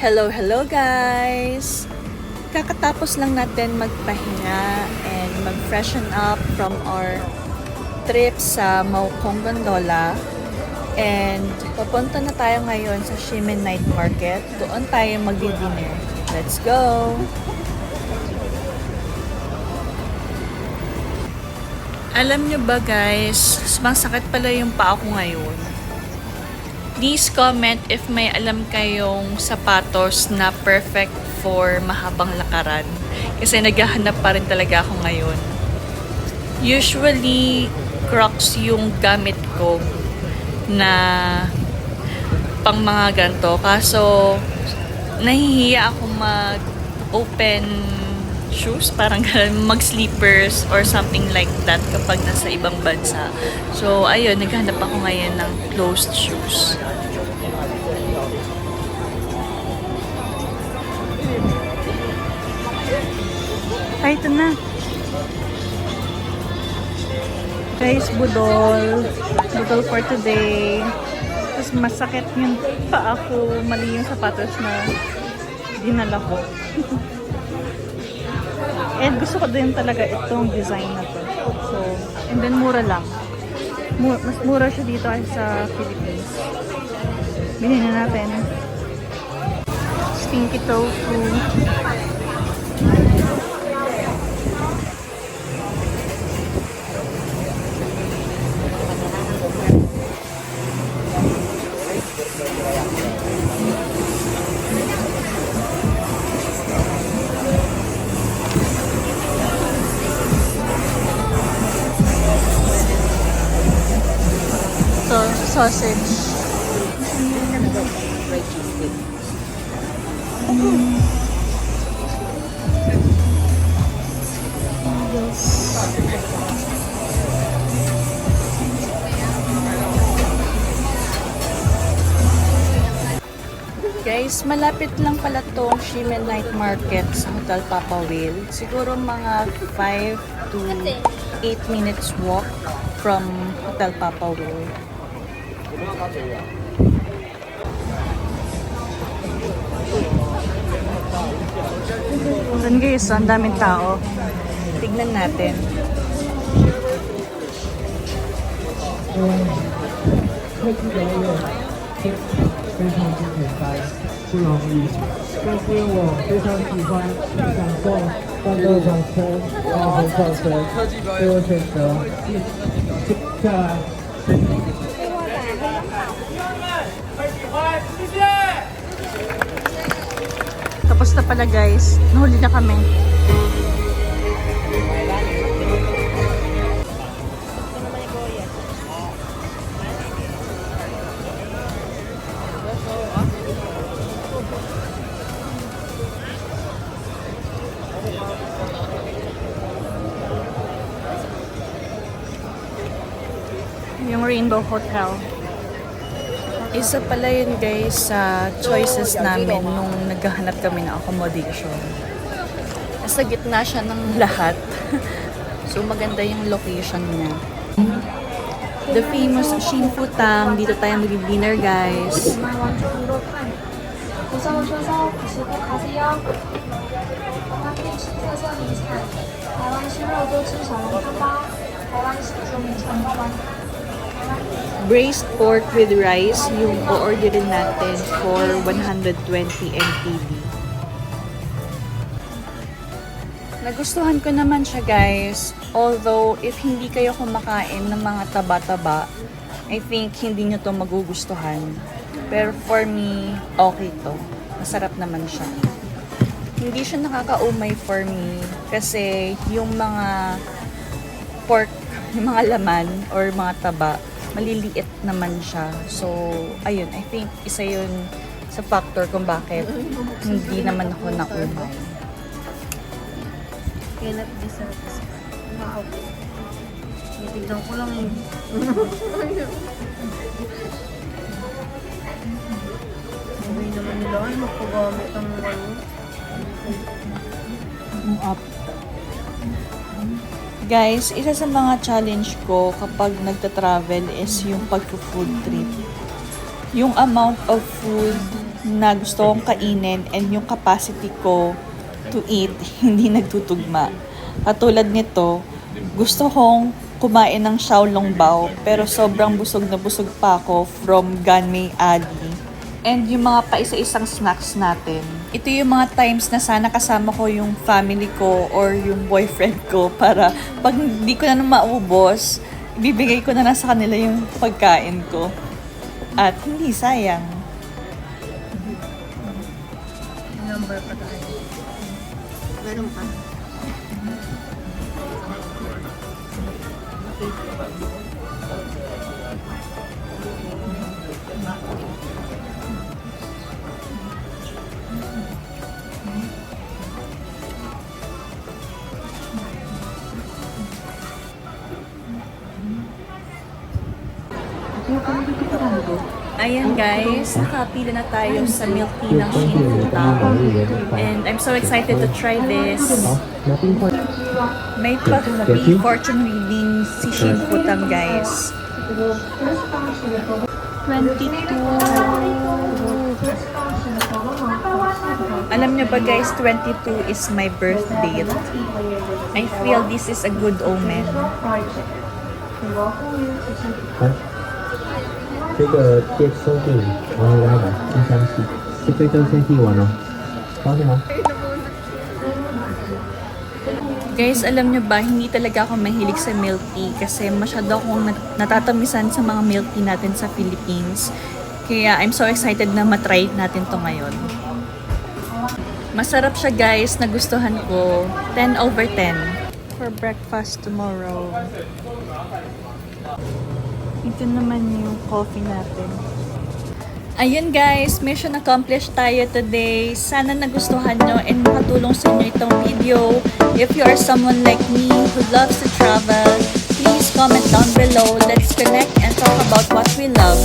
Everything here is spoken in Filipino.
Hello guys! Kakatapos lang natin magpahinga and mag-freshen up from our trip sa Maukong Gondola. And papunta na tayo ngayon sa Ximen Night Market. Doon tayo magdi-dinner. Let's go! Alam nyo ba guys, masakit pala yung paa ko ngayon. Please comment if may alam kayong sapatos na perfect for mahabang lakaran. Kasi naghahanap pa rin talaga ako ngayon. Usually, Crocs yung gamit ko na pang mga ganito. Kaso, nahihiya ako mag-open shoes, parang mag-sleepers or something like that kapag nasa ibang bansa. So, ayun, naghanap ako ngayon ng closed shoes. Ay, ito na. Guys, budol. Budol for today. Tapos masakit yung paa ko. Mali yung sapatos na dinala ko. And gusto ko din talaga itong design na to. So, and then mura lang. Mas mura siya dito ay sa Philippines. Bilhin na natin. Stinky tofu. Sausage. Guys, malapit lang pala tong Ximen Night Market sa Hotel Papa Will. Siguro mga 5 to 8 minutes walk from Hotel Papa Will. Doon guys, ang daming tao. Tignan natin. Tapos na pala guys, nahuli na kami. Yung Rainbow Hotel. Isa pala yun guys sa choices namin nung naghahanap kami ng accommodation. Nasa gitna siya ng lahat. So maganda yung location niya. The famous Xinfu Tang. Dito tayo mag-dinner guys. Braised pork with rice yung o-orderin natin for 120 NTD. Nagustuhan ko naman siya guys. Although, if hindi kayo kumakain ng mga taba-taba, I think hindi nyo to magugustuhan. Pero for me, okay to. Masarap naman siya. Hindi siya nakakaumay for me kasi yung mga pork, yung mga laman or mga taba, maliliit naman siya. So, ayun, I think isa yun sa factor kung bakit hindi naman ako naumay. Kailan dessert? Wow. Tignan ko lang eh. Hindi naman nila ay magpagamit ang ano. Up. Guys, isa sa mga challenge ko kapag nagta-travel is yung pag-food trip. Yung amount of food na gusto kong kainin and yung capacity ko to eat hindi nagtutugma. Katulad nito, gusto kong kumain ng xiaolongbao pero sobrang busog na busog pa ako from Ganmei Ali. And yung mga paisa-isang snacks natin. Ito yung mga times na sana kasama ko yung family ko or yung boyfriend ko para pag hindi ko na maubos, ibibigay ko na lang sa kanila yung pagkain ko. At hindi sayang. Number pa tayo. Meron pa. Ayan guys, nakapila na tayo sa milk tea ng Shinfuta. And I'm so excited to try this. May pa-free fortune reading si Shinfutam guys. 22. Alam niyo ba guys, 22 is my birth date. I feel this is a good omen. 这个接收定往回来吧，不相信。这非洲先踢完了，高兴吗？ Guys, alam nyo ba, hindi talaga ako mahilig sa milk tea kasi masyado akong natatamisan sa mga milk tea natin sa Philippines. Kaya I'm so excited na matry natin to ngayon. Masarap siya guys, nagustuhan ko. 10 over 10. For breakfast tomorrow. Ito naman yung coffee natin. Ayun guys, mission accomplished tayo today. Sana nagustuhan nyo and makatulong sa inyo itong video. If you are someone like me who loves to travel, please comment down below. Let's connect and talk about what we love.